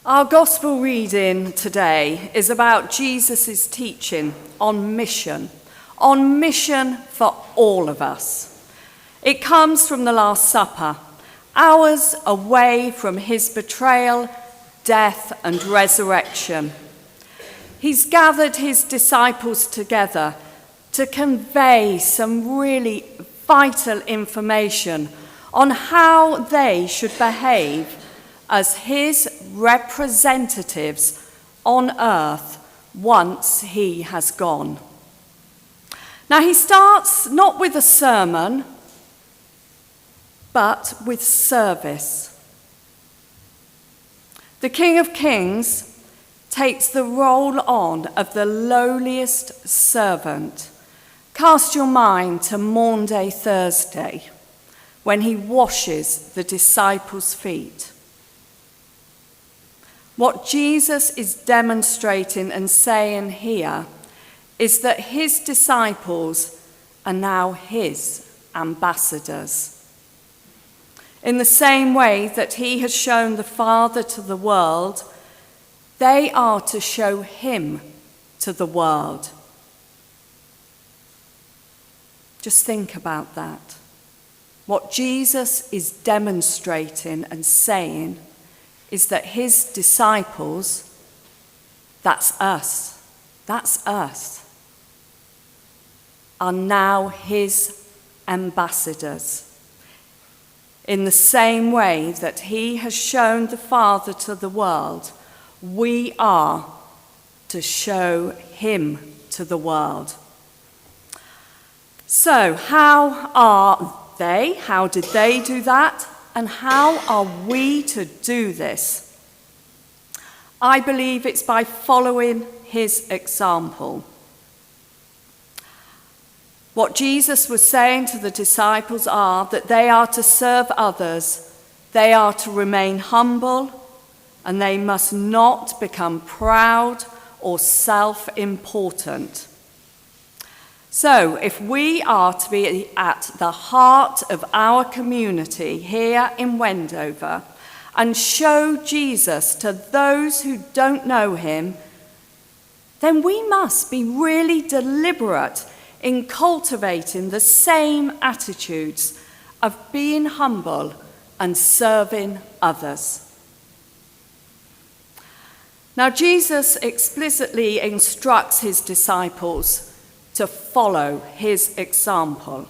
Our gospel reading today is about Jesus' teaching on mission for all of us. It comes from the Last Supper, hours away from his betrayal, death, and resurrection. He's gathered his disciples together to convey some really vital information on how they should behave as his representatives on earth once he has gone. Now he starts not with a sermon, but with service. The King of Kings takes the role on of the lowliest servant. Cast your mind to Maundy Thursday, when he washes the disciples' feet. What Jesus is demonstrating and saying here is that his disciples are now his ambassadors. In the same way that he has shown the Father to the world, they are to show him to the world. Just think about that. What Jesus is demonstrating and saying is that his disciples, that's us, are now his ambassadors. In the same way that he has shown the Father to the world, we are to show him to the world. So, how did they do that? And how are we to do this? I believe it's by following his example. What Jesus was saying to the disciples are that they are to serve others, they are to remain humble, and they must not become proud or self-important. So, if we are to be at the heart of our community here in Wendover and show Jesus to those who don't know him, then we must be really deliberate in cultivating the same attitudes of being humble and serving others. Now, Jesus explicitly instructs his disciples to follow his example.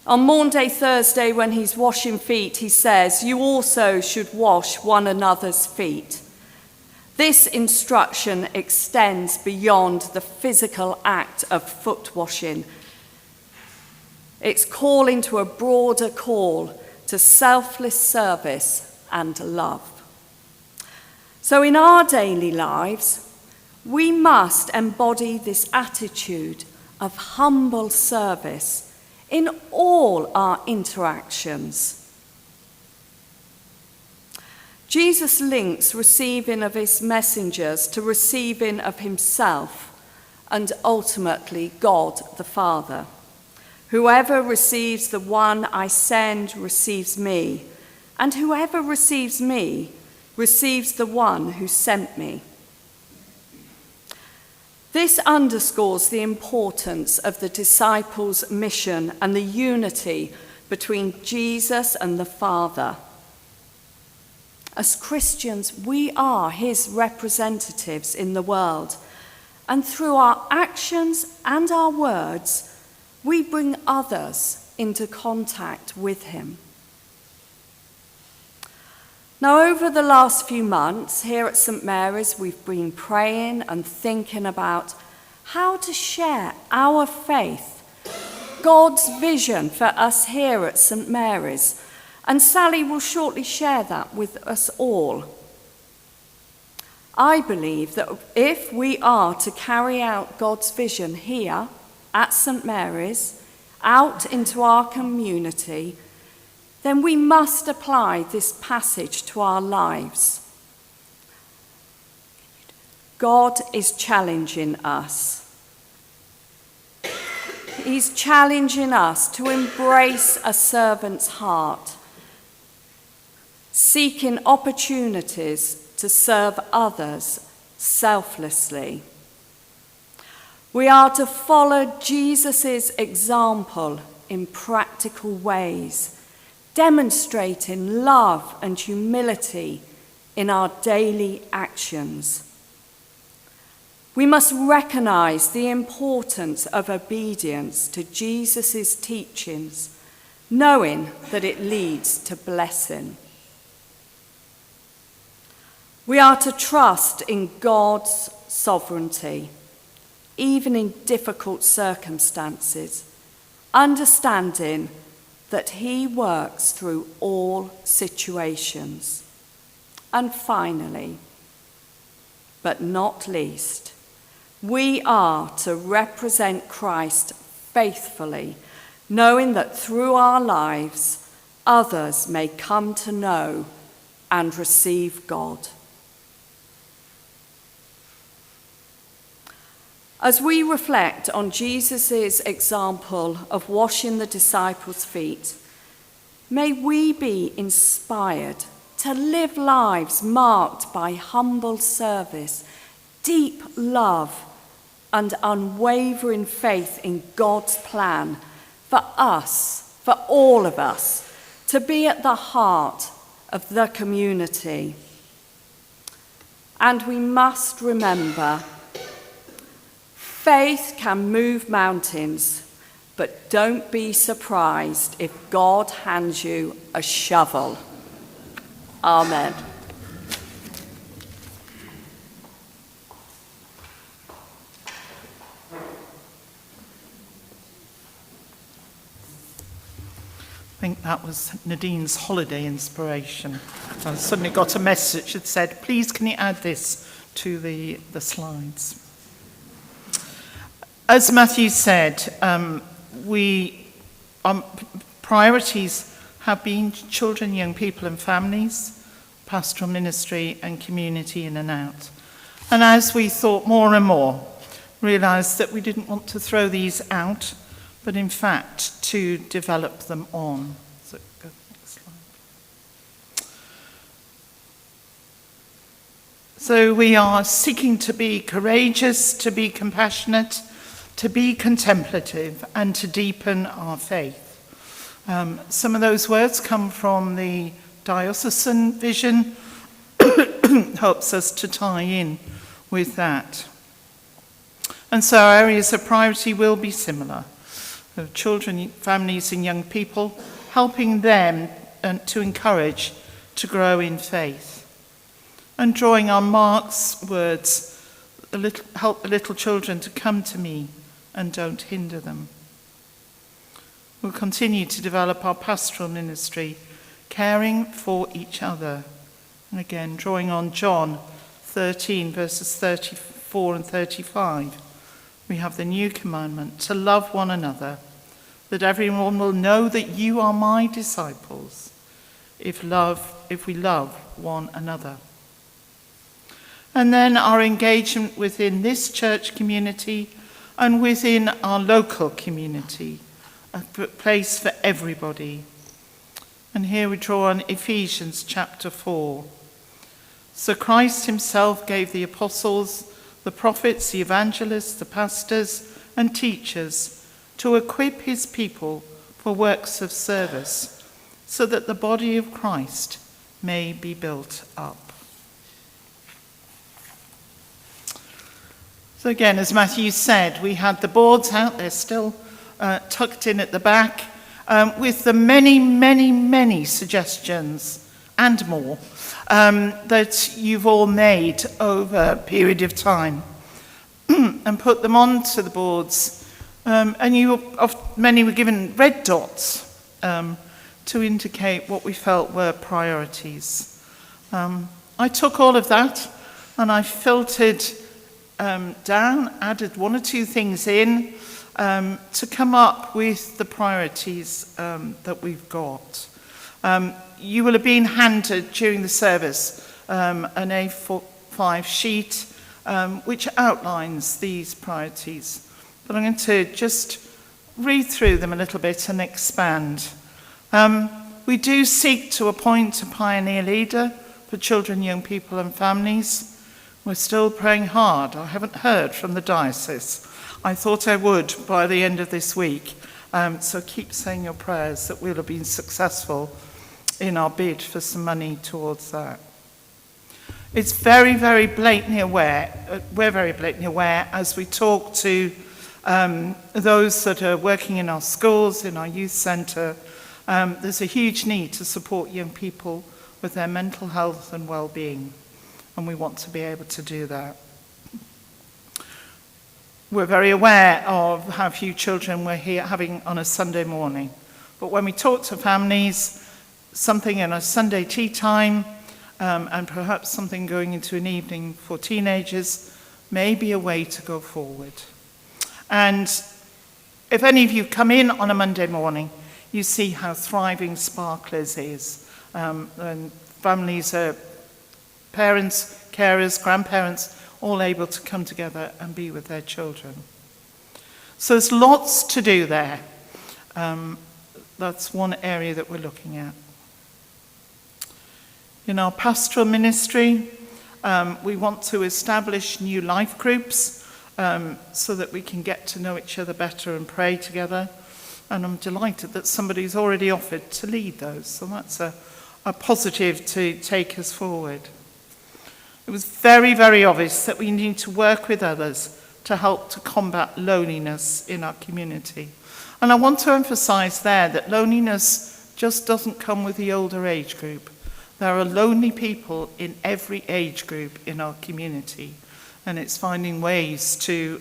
On Maundy Thursday, when he's washing feet, he says, "You also should wash one another's feet." This instruction extends beyond the physical act of foot washing. It's calling to a broader call to selfless service and love. So in our daily lives, we must embody this attitude of humble service in all our interactions. Jesus links receiving of his messengers to receiving of himself and ultimately God the Father. Whoever receives the one I send receives me, and whoever receives me receives the one who sent me. This underscores the importance of the disciples' mission and the unity between Jesus and the Father. As Christians, we are his representatives in the world, and through our actions and our words, we bring others into contact with him. Now, over the last few months here at St. Mary's, we've been praying and thinking about how to share our faith, God's vision for us here at St. Mary's. And Sally will shortly share that with us all. I believe that if we are to carry out God's vision here at St. Mary's, out into our community, then we must apply this passage to our lives. God is challenging us. He's challenging us to embrace a servant's heart. seeking opportunities to serve others selflessly. We are to follow Jesus' example in practical ways, demonstrating love and humility in our daily actions. We must recognize the importance of obedience to Jesus' teachings, knowing that it leads to blessing. We are to trust in God's sovereignty, even in difficult circumstances, understanding that he works through all situations. And finally, but not least, we are to represent Christ faithfully, knowing that through our lives, others may come to know and receive God. As we reflect on Jesus' example of washing the disciples' feet, may we be inspired to live lives marked by humble service, deep love, and unwavering faith in God's plan for us, for all of us, to be at the heart of the community. And we must remember, faith can move mountains, but don't be surprised if God hands you a shovel. Amen. I think that was Nadine's holiday inspiration. I suddenly got a message that said, please can you add this to the slides. As Matthew said, priorities have been children, young people and families, pastoral ministry and community in and out. And as we thought more and more, realised that we didn't want to throw these out, but in fact to develop them on. So, go next slide. So we are seeking to be courageous, to be compassionate, to be contemplative, and to deepen our faith. Some of those words come from the diocesan vision, helps us to tie in with that. And so our areas of priority will be similar. Children, families and young people, helping them to encourage to grow in faith. And drawing on Mark's words, help the little children to come to me and don't hinder them. We'll continue to develop our pastoral ministry, caring for each other. And again, drawing on John 13, verses 34 and 35, we have the new commandment to love one another, that everyone will know that you are my disciples, if we love one another. And then our engagement within this church community and within our local community, a place for everybody. And here we draw on Ephesians chapter 4. So Christ himself gave the apostles, the prophets, the evangelists, the pastors and teachers to equip his people for works of service, so that the body of Christ may be built up. So again, as Matthew said, we had the boards out there still tucked in at the back with the many, many, many suggestions and more that you've all made over a period of time and put them onto the boards. And many were given red dots to indicate what we felt were priorities. I took all of that and I filtered down, added one or two things in to come up with the priorities that we've got. You will have been handed during the service an A5 sheet which outlines these priorities. But I'm going to just read through them a little bit and expand. We do seek to appoint a pioneer leader for children, young people and families. We're still praying hard. I haven't heard from the diocese. I thought I would by the end of this week. So keep saying your prayers that we'll have been successful in our bid for some money towards that. It's very, very blatantly aware, we're very blatantly aware as we talk to those that are working in our schools, in our youth centre, there's a huge need to support young people with their mental health and well-being, and we want to be able to do that. We're very aware of how few children we're here having on a Sunday morning, but when we talk to families, something in a Sunday tea time, and perhaps something going into an evening for teenagers may be a way to go forward. And if any of you come in on a Monday morning, you see how thriving Sparklers is. And families are parents, carers, grandparents, all able to come together and be with their children. So there's lots to do there. That's one area that we're looking at. In our pastoral ministry, we want to establish new life groups so that we can get to know each other better and pray together. And I'm delighted that somebody's already offered to lead those. So that's a positive to take us forward. It was very, very obvious that we need to work with others to help to combat loneliness in our community. And I want to emphasize there that loneliness just doesn't come with the older age group. There are lonely people in every age group in our community, and it's finding ways to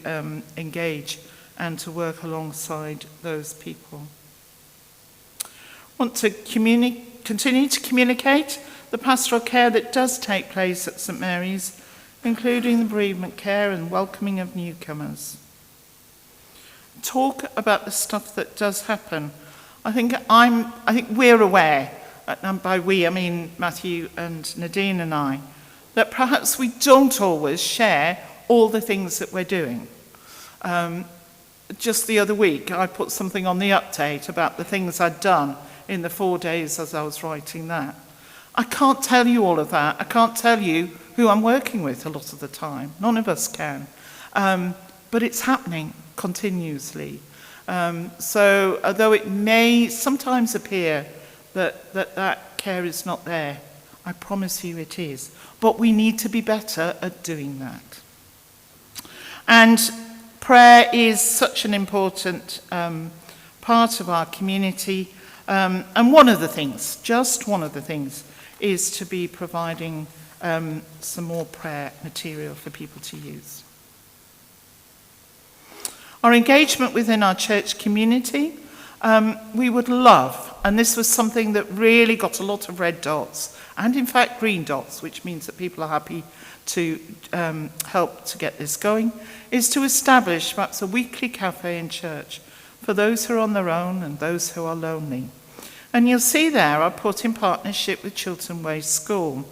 engage and to work alongside those people. I want to continue to communicate the pastoral care that does take place at St Mary's, including the bereavement care and welcoming of newcomers. Talk about the stuff that does happen. I think we're aware, and by we I mean Matthew and Nadine and I, that perhaps we don't always share all the things that we're doing. Just the other week I put something on the update about the things I'd done in the 4 days as I was writing that. I can't tell you all of that. I can't tell you who I'm working with a lot of the time. None of us can. But it's happening continuously. So although it may sometimes appear that care is not there, I promise you it is. But we need to be better at doing that. And prayer is such an important part of our community. And one of the things, just one of the things, is to be providing some more prayer material for people to use. Our engagement within our church community, we would love, and this was something that really got a lot of red dots, and in fact green dots, which means that people are happy to help to get this going, is to establish perhaps a weekly cafe in church for those who are on their own and those who are lonely. And you'll see there I put in partnership with Chiltern Way School.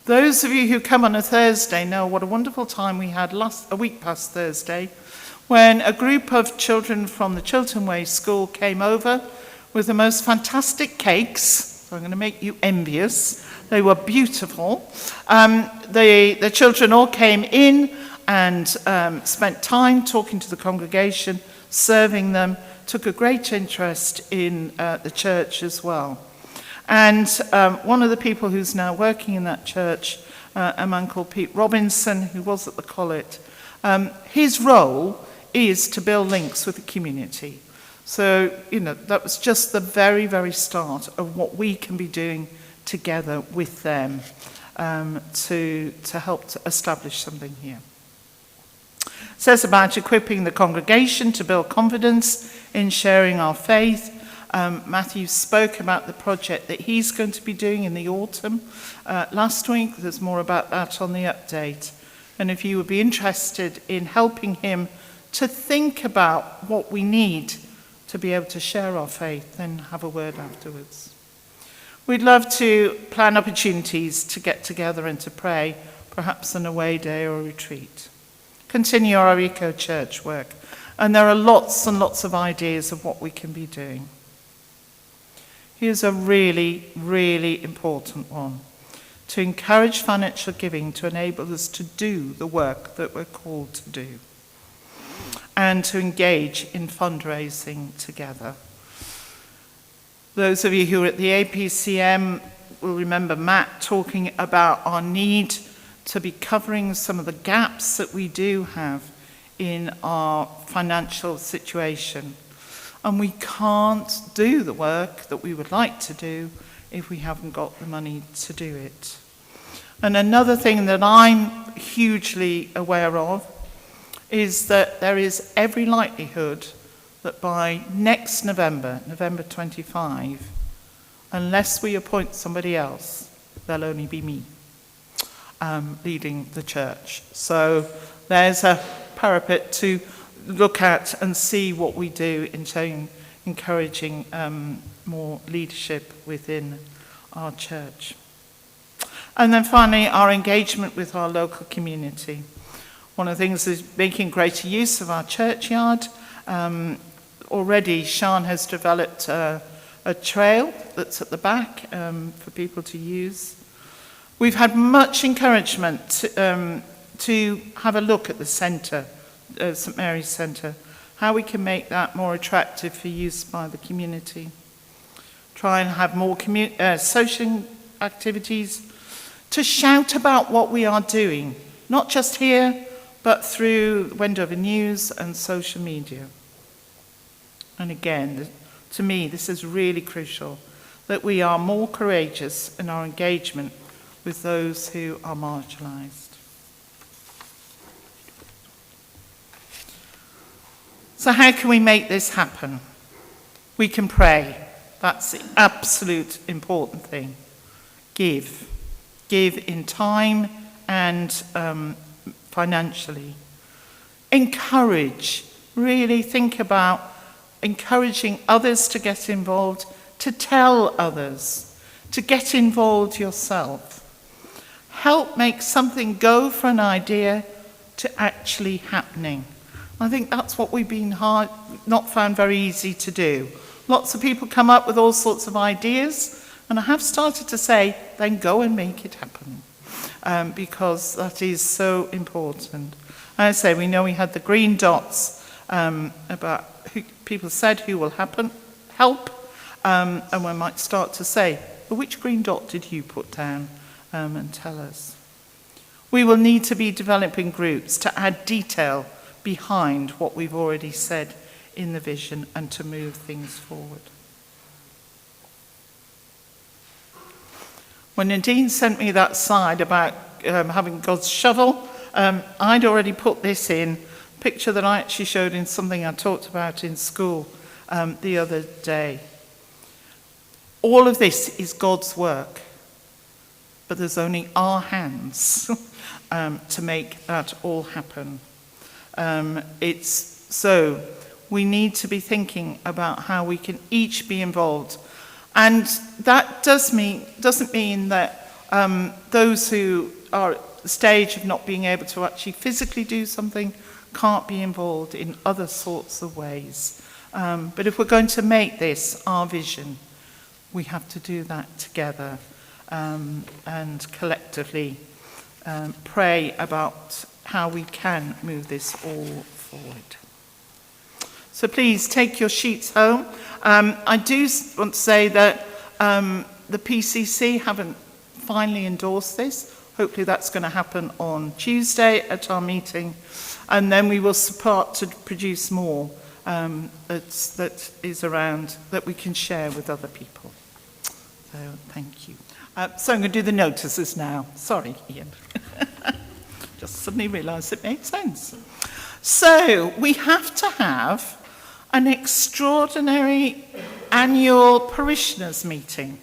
Those of you who come on a Thursday know what a wonderful time we had a week past Thursday when a group of children from the Chiltern Way School came over with the most fantastic cakes. So I'm going to make you envious. They were beautiful. The children all came in and spent time talking to the congregation, serving them, took a great interest in the church as well. And one of the people who's now working in that church, a man called Pete Robinson, who was at the Collett, his role is to build links with the community. So, that was just the very, very start of what we can be doing together with them to help to establish something here. It says about equipping the congregation to build confidence in sharing our faith. Matthew spoke about the project that he's going to be doing in the autumn. Last week, there's more about that on the update. And if you would be interested in helping him to think about what we need to be able to share our faith, then have a word afterwards. We'd love to plan opportunities to get together and to pray, perhaps an away day or a retreat. Continue our eco church work. And there are lots and lots of ideas of what we can be doing. Here's a really, really important one. To encourage financial giving to enable us to do the work that we're called to do, and to engage in fundraising together. Those of you who are at the APCM will remember Matt talking about our need to be covering some of the gaps that we do have in our financial situation. And we can't do the work that we would like to do if we haven't got the money to do it. And another thing that I'm hugely aware of is that there is every likelihood that by next November, November 25, unless we appoint somebody else, there'll only be me leading the church. So there's a parapet to look at and see what we do in encouraging more leadership within our church. And then finally, our engagement with our local community. One of the things is making greater use of our churchyard. Already, Sean has developed a trail that's at the back for people to use. We've had much encouragement to have a look at the centre, St Mary's Centre, how we can make that more attractive for use by the community. Try and have more social activities to shout about what we are doing, not just here, but through Wendover News and social media. And again, to me, this is really crucial, that we are more courageous in our engagement with those who are marginalised. So how can we make this happen? We can pray. That's the absolute important thing. Give. Give in time and financially. Encourage. Really think about encouraging others to get involved, to tell others, to get involved yourself. Help make something go from an idea to actually happening. I think that's what we've been not found very easy to do. Lots of people come up with all sorts of ideas, and I have started to say, then go and make it happen, because that is so important. And I say, we know we had the green dots about who people said who will help, and we might start to say, well, which green dot did you put down, and tell us. We will need to be developing groups to add detail behind what we've already said in the vision and to move things forward. When Nadine sent me that slide about having God's shovel, I'd already put this in, a picture that I actually showed in something I talked about in school the other day. All of this is God's work, but there's only our hands to make that all happen. So we need to be thinking about how we can each be involved. And that doesn't mean that those who are at the stage of not being able to actually physically do something can't be involved in other sorts of ways. But if we're going to make this our vision, we have to do that together and collectively pray about how we can move this all forward. So please take your sheets home. I do want to say that the PCC haven't finally endorsed this. Hopefully that's going to happen on Tuesday at our meeting. And then we will start to produce more that is around that we can share with other people. So thank you. So I'm going to do the notices now. Sorry, Ian. Just suddenly realised it made sense. So we have to have an extraordinary annual parishioners meeting.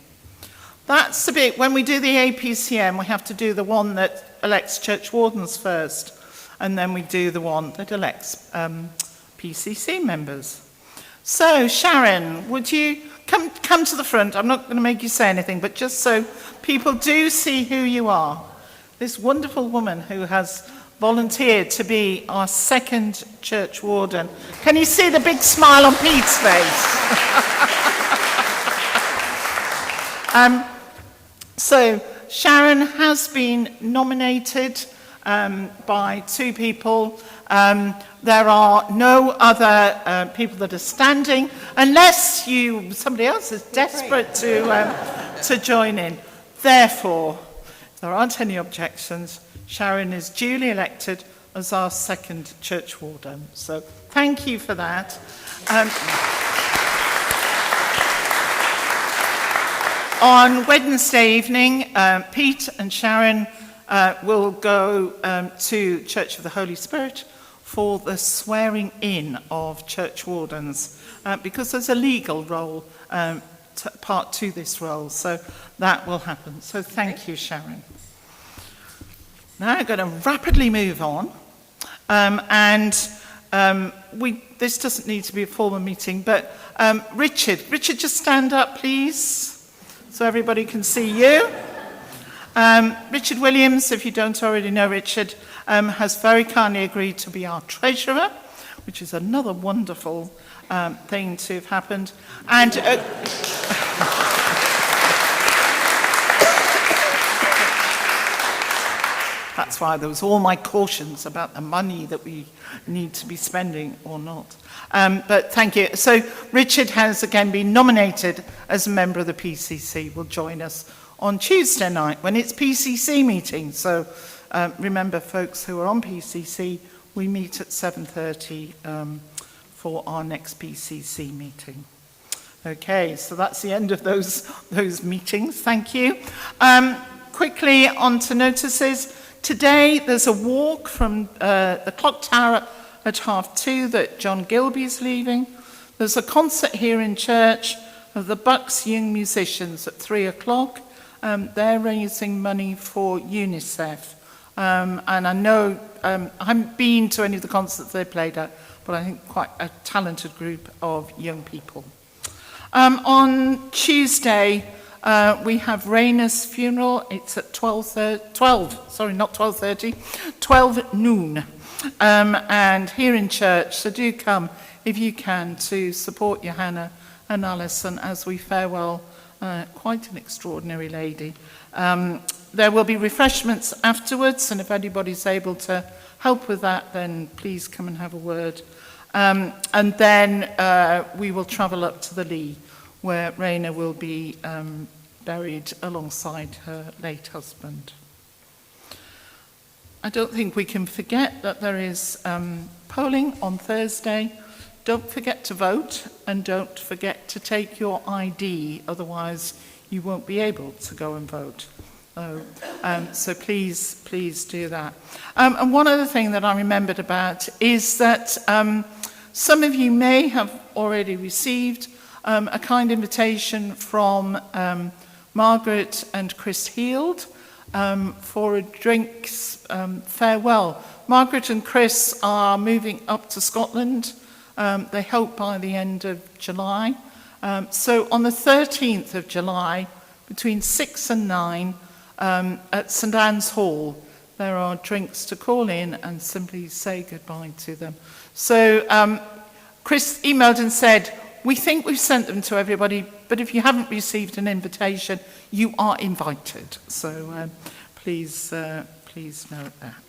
That's the bit, when we do the APCM, we have to do the one that elects church wardens first, and then we do the one that elects PCC members. So Sharon, would you come to the front? I'm not going to make you say anything, but just so people do see who you are. This wonderful woman who has volunteered to be our second church warden. Can you see the big smile on Pete's face? So Sharon has been nominated by 2 people. There are no other people that are standing, unless somebody else is desperate to join in. Therefore, if there aren't any objections, Sharon is duly elected as our second church warden. So thank you for that. On Wednesday evening, Pete and Sharon will go to Church of the Holy Spirit for the swearing in of church wardens, because there's a legal role, part to this role, so that will happen. So thank you, Sharon. Now I'm going to rapidly move on, this doesn't need to be a formal meeting, but Richard, just stand up, please, so everybody can see you. Richard Williams, if you don't already know Richard, has very kindly agreed to be our treasurer, which is another wonderful thing to have happened. And that's why there was all my cautions about the money that we need to be spending or not. But thank you. So Richard has again been nominated as a member of the PCC. Will join us on Tuesday night when it's PCC meeting. So remember, folks who are on PCC, we meet at 7:30 for our next PCC meeting. Okay, so that's the end of those meetings. Thank you. Quickly on to notices. Today there's a walk from the clock tower at 2:30 that John Gilby's leaving. There's a concert here in church of the Bucks Young Musicians at 3:00. They're raising money for UNICEF. And I know, I haven't been to any of the concerts they played at, but I think quite a talented group of young people. On Tuesday, we have Raina's funeral. It's at 12 noon. And here in church, so do come if you can to support Johanna and Alison as we farewell quite an extraordinary lady. There will be refreshments afterwards, and if anybody's able to help with that, then please come and have a word. And then we will travel up to the Lee, where Raina will be buried alongside her late husband. I don't think we can forget that there is polling on Thursday. Don't forget to vote, and don't forget to take your ID, otherwise you won't be able to go and vote. So please do that. And one other thing that I remembered about is that some of you may have already received a kind invitation from Margaret and Chris Heald for a drinks farewell. Margaret and Chris are moving up to Scotland. They hope by the end of July. So on the 13th of July, between 6 and 9, at St Anne's Hall, there are drinks to call in and simply say goodbye to them. So Chris emailed and said, we think we've sent them to everybody, but if you haven't received an invitation, you are invited. So please note that.